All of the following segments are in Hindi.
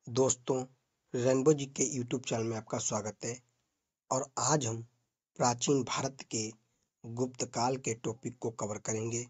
दोस्तों, रेनबो जी के यूट्यूब चैनल में आपका स्वागत है। और आज हम प्राचीन भारत के गुप्त काल के टॉपिक को कवर करेंगे।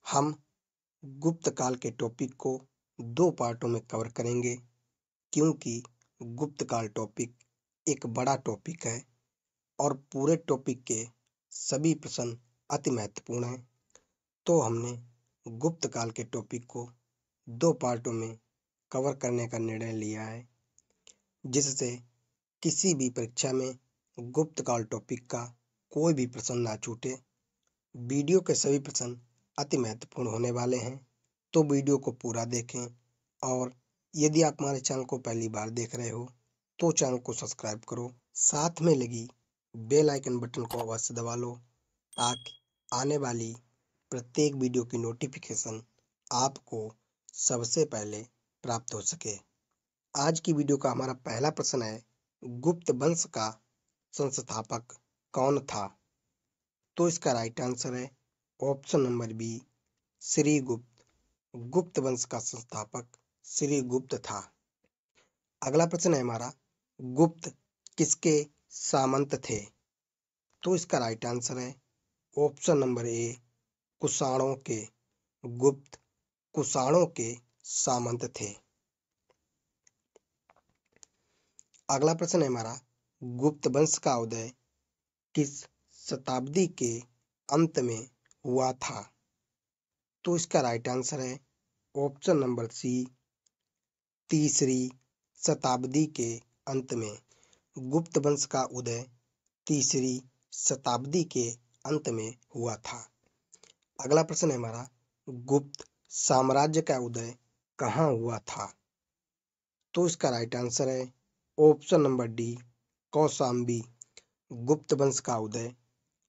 हम गुप्त काल के टॉपिक को 2 पार्टों में कवर करेंगे, क्योंकि गुप्त काल टॉपिक एक बड़ा टॉपिक है और पूरे टॉपिक के सभी प्रश्न अति महत्वपूर्ण हैं। तो हमने गुप्त काल के टॉपिक को 2 पार्टों में कवर करने का निर्णय लिया है, जिससे किसी भी परीक्षा में गुप्त काल टॉपिक का कोई भी प्रश्न ना छूटे। वीडियो के सभी प्रश्न अति महत्वपूर्ण होने वाले हैं, तो वीडियो को पूरा देखें। और यदि आप हमारे चैनल को पहली बार देख रहे हो तो चैनल को सब्सक्राइब करो, साथ में लगी बेल आइकन बटन को अवश्य दबा लो, ताकि आने वाली प्रत्येक वीडियो की नोटिफिकेशन आपको सबसे पहले प्राप्त हो सके। आज की वीडियो का हमारा पहला प्रश्न है, गुप्त वंश का संस्थापक कौन था? तो इसका राइट आंसर है ऑप्शन नंबर बी, श्रीगुप्त। गुप्त वंश का संस्थापक श्रीगुप्त था। अगला प्रश्न है हमारा, गुप्त किसके सामंत थे? तो इसका राइट आंसर है ऑप्शन नंबर ए, कुषाणों के। गुप्त कुषाणों के सामंत थे। अगला प्रश्न है हमारा, गुप्त वंश का उदय किस शताब्दी के अंत में हुआ था? तो इसका राइट आंसर है ऑप्शन नंबर सी, तीसरी शताब्दी के अंत में। गुप्त वंश का उदय तीसरी शताब्दी के अंत में हुआ था। अगला प्रश्न है हमारा, गुप्त साम्राज्य का उदय कहाँ हुआ था? तो इसका राइट आंसर है ऑप्शन नंबर डी, कौशाम्बी। गुप्त वंश का उदय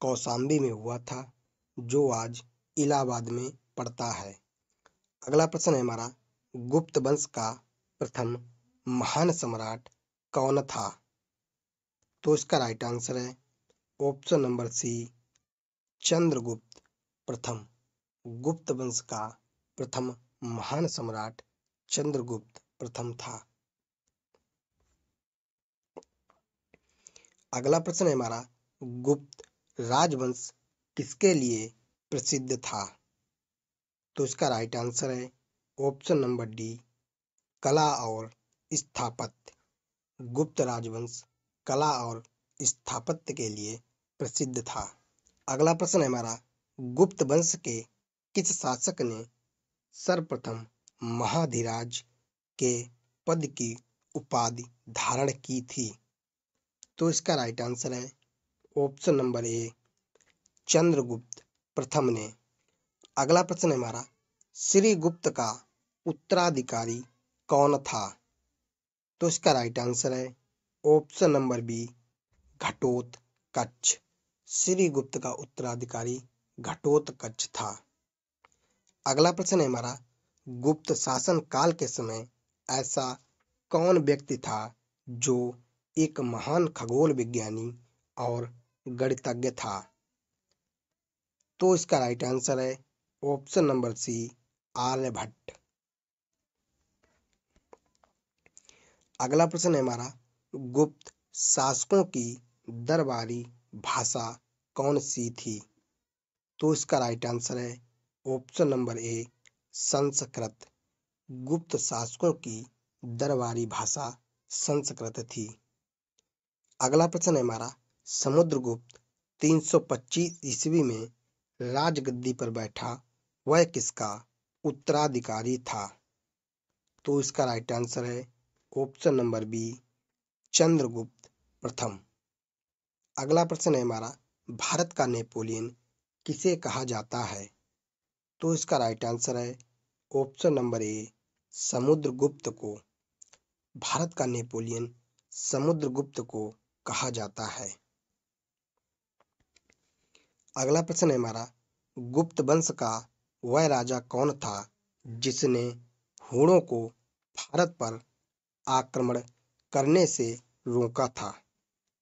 कौशाम्बी में हुआ था, जो आज इलाहाबाद में पड़ता है। अगला प्रश्न है हमारा, गुप्त वंश का प्रथम महान सम्राट कौन था? तो इसका राइट आंसर है ऑप्शन नंबर सी, चंद्रगुप्त प्रथम। गुप्त वंश का प्रथम महान सम्राट चंद्रगुप्त प्रथम था। अगला प्रश्न है हमारा, गुप्त राजवंश किसके लिए प्रसिद्ध था? तो इसका राइट आंसर है ऑप्शन नंबर डी, कला और स्थापत्य। गुप्त राजवंश कला और स्थापत्य के लिए प्रसिद्ध था। अगला प्रश्न है हमारा, गुप्त वंश के किस शासक ने सर्वप्रथम महाधिराज के पद की उपाधि धारण की थी? तो इसका राइट आंसर है ऑप्शन नंबर ए, चंद्रगुप्त प्रथम ने। अगला प्रश्न है हमारा, श्रीगुप्त का उत्तराधिकारी कौन था? तो इसका राइट आंसर है option number B, Ghatotkacha. Srigupta का उत्तराधिकारी घटोत्कच था। अगला प्रश्न है हमारा, गुप्त शासन काल के समय ऐसा कौन व्यक्ति था जो एक महान खगोल विज्ञानी और गणितज्ञ था? तो इसका राइट आंसर है ऑप्शन नंबर सी, आर्यभट्ट। अगला प्रश्न है हमारा, गुप्त शासकों की दरबारी भाषा कौन सी थी? तो इसका राइट आंसर है ऑप्शन नंबर ए, संस्कृत। गुप्त शासकों की दरबारी भाषा संस्कृत थी। अगला प्रश्न है हमारा, समुद्रगुप्त 325 ईस्वी में राजगद्दी पर बैठा, वह किसका उत्तराधिकारी था? तो इसका राइट आंसर है ऑप्शन नंबर बी, चंद्रगुप्त प्रथम। अगला प्रश्न है हमारा, भारत का नेपोलियन किसे कहा जाता है? तो इसका राइट आंसर है ऑप्शन नंबर ए, समुद्रगुप्त को। भारत का नेपोलियन समुद्रगुप्त को कहा जाता है। अगला प्रश्न है हमारा, गुप्त वंश का वह राजा कौन था जिसने हूणों को भारत पर आक्रमण करने से रोका था?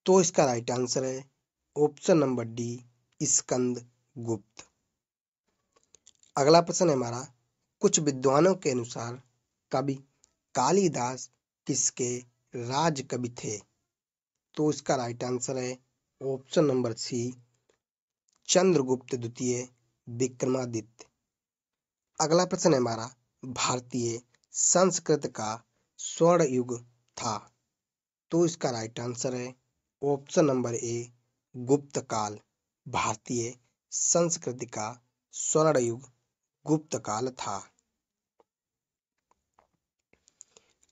तो इसका राइट आंसर है ऑप्शन नंबर डी, स्कंद गुप्त। अगला प्रश्न है हमारा, कुछ विद्वानों के अनुसार कवि कालिदास किसके राज कवि थे? तो इसका राइट आंसर है ऑप्शन नंबर सी, चंद्रगुप्त द्वितीय विक्रमादित्य। अगला प्रश्न है हमारा, भारतीय संस्कृत का स्वर्ण युग था। तो इसका राइट आंसर है ऑप्शन नंबर ए, गुप्त काल। भारतीय संस्कृति का स्वर्ण युग गुप्त काल था।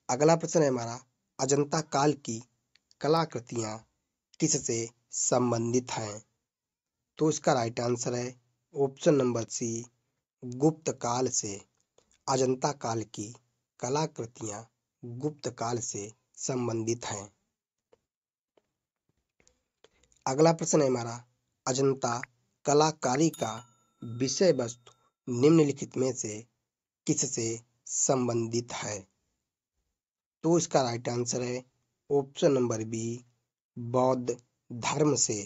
अगला प्रश्न है हमारा, अजंता काल की कलाकृतियां किससे संबंधित हैं? तो इसका राइट आंसर है ऑप्शन नंबर सी, गुप्त काल से। अजंता काल की कलाकृतियां गुप्त काल से संबंधित हैं। अगला प्रश्न है हमारा, अजंता कलाकारी का विषय वस्तु निम्नलिखित में से किससे संबंधित है? तो इसका राइट आंसर है ऑप्शन नंबर बी, बौद्ध धर्म से।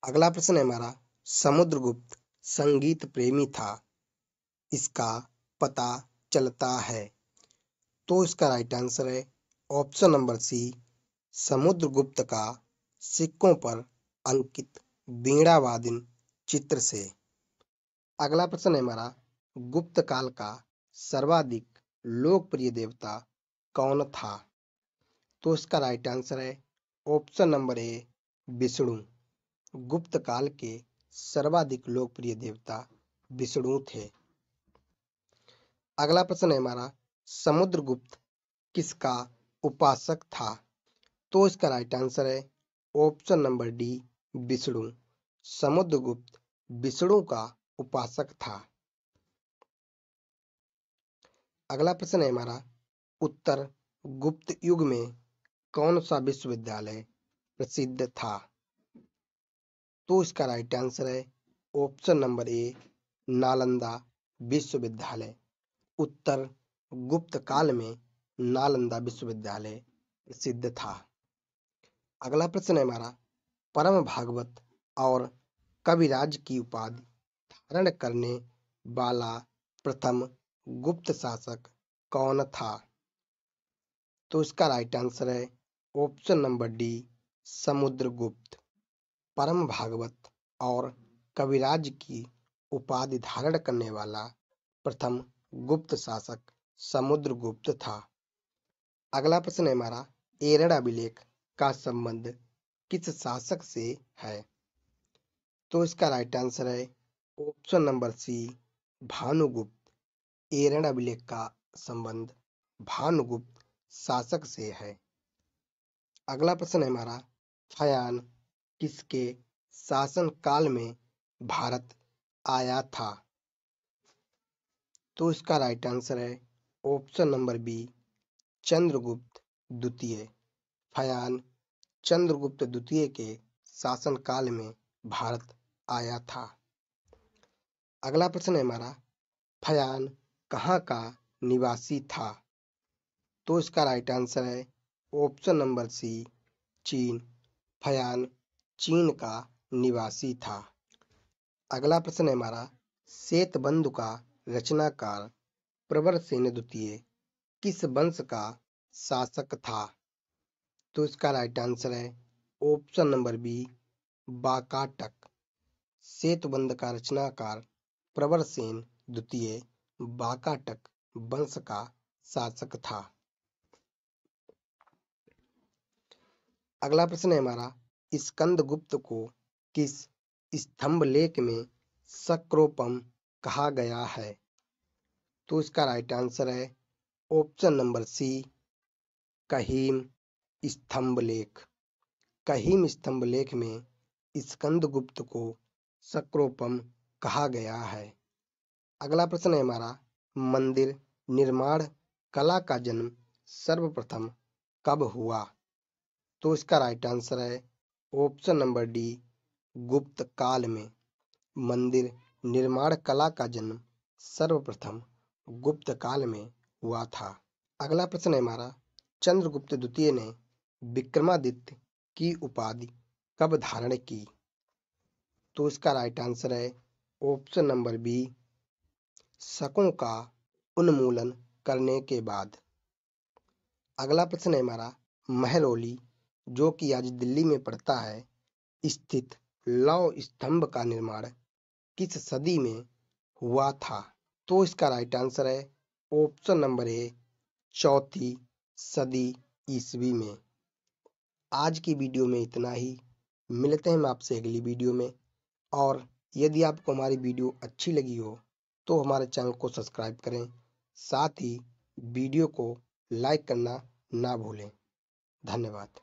अगला प्रश्न है हमारा, समुद्रगुप्त संगीत प्रेमी था, इसका पता चलता है। तो इसका राइट आंसर है ऑप्शन नंबर सी, समुद्रगुप्त का सिक्कों पर अंकित वीणा वादन चित्र से। अगला प्रश्न है हमारा, गुप्त काल का सर्वाधिक लोकप्रिय देवता कौन था? तो इसका राइट आंसर है ऑप्शन नंबर ए, विष्णु। गुप्त काल के सर्वाधिक लोकप्रिय देवता विष्णु थे। अगला प्रश्न है हमारा, समुद्रगुप्त किसका उपासक था? तो इसका राइट आंसर है option number D, Vishnu. Samudragupta Vishnu का उपासक था। अगला प्रश्न है हमारा, उत्तर गुप्त युग में कौन सा विश्वविद्यालय प्रसिद्ध था? तो इसका राइट आंसर है ऑप्शन नंबर ए, नालंदा विश्वविद्यालय। उत्तर गुप्त काल में नालंदा विश्वविद्यालय प्रसिद्ध था। अगला प्रश्न है हमारा, परम भागवत और कविराज की उपाधि धारण करने वाला प्रथम गुप्त शासक कौन था? तो इसका राइट आंसर है ऑप्शन नंबर डी, समुद्रगुप्त। परम भागवत और कविराज की उपाधि धारण करने वाला प्रथम गुप्त शासक समुद्रगुप्त था। अगला प्रश्न है हमारा, एरड़ अभिलेख का संबंध किस शासक से है? तो इसका राइट आंसर है ऑप्शन नंबर सी, भानुगुप्त। एरड़ अभिलेख का संबंध भानुगुप्त शासक से है। अगला प्रश्न है हमारा, फयान किसके शासन काल में भारत आया था? तो इसका राइट आंसर है ऑप्शन नंबर बी, चंद्रगुप्त द्वितीय। फयान चंद्रगुप्त द्वितीय के शासन काल में भारत आया था। अगला प्रश्न है हमारा, फयान कहाँ का निवासी था? तो इसका राइट आंसर है ऑप्शन नंबर सी, चीन। फयान चीन का निवासी था। अगला प्रश्न है हमारा, श्वेतबंधु का रचनाकार प्रवरसेन द्वितीय किस वंश का शासक था? तो इसका राइट आंसर है ऑप्शन नंबर बी, वाकाटक। श्वेतबंध का रचनाकार प्रवरसेन द्वितीय वाकाटक वंश का शासक था। अगला प्रश्न है हमारा, स्कंदगुप्त को किस स्तंभलेख में सक्रोपम कहा गया है? तो इसका राइट आंसर है ऑप्शन नंबर सी, कहीम स्तंभलेख। कहीम स्तंभलेख में स्कंदगुप्त को सक्रोपम कहा गया है। अगला प्रश्न है हमारा, मंदिर निर्माण कला का जन्म सर्वप्रथम कब हुआ? तो इसका राइट आंसर है ऑप्शन नंबर डी, गुप्त काल में। मंदिर निर्माण कला का जन्म सर्वप्रथम गुप्त काल में हुआ था। अगला प्रश्न है हमारा, चंद्रगुप्त द्वितीय ने विक्रमादित्य की उपाधि कब धारण की? तो इसका राइट आंसर है ऑप्शन नंबर बी, शकों का उन्मूलन करने के बाद। अगला प्रश्न है हमारा, महरौली जो कि आज दिल्ली में पड़ता है स्थित लौह स्तंभ का निर्माण किस सदी में हुआ था? तो इसका राइट आंसर है ऑप्शन नंबर ए, चौथी सदी ईसवी में। आज की वीडियो में इतना ही। मिलते हैं हम आपसे अगली वीडियो में। और यदि आपको हमारी वीडियो अच्छी लगी हो तो हमारे चैनल को सब्सक्राइब करें, साथ ही वीडियो को लाइक करना ना भूलें। धन्यवाद।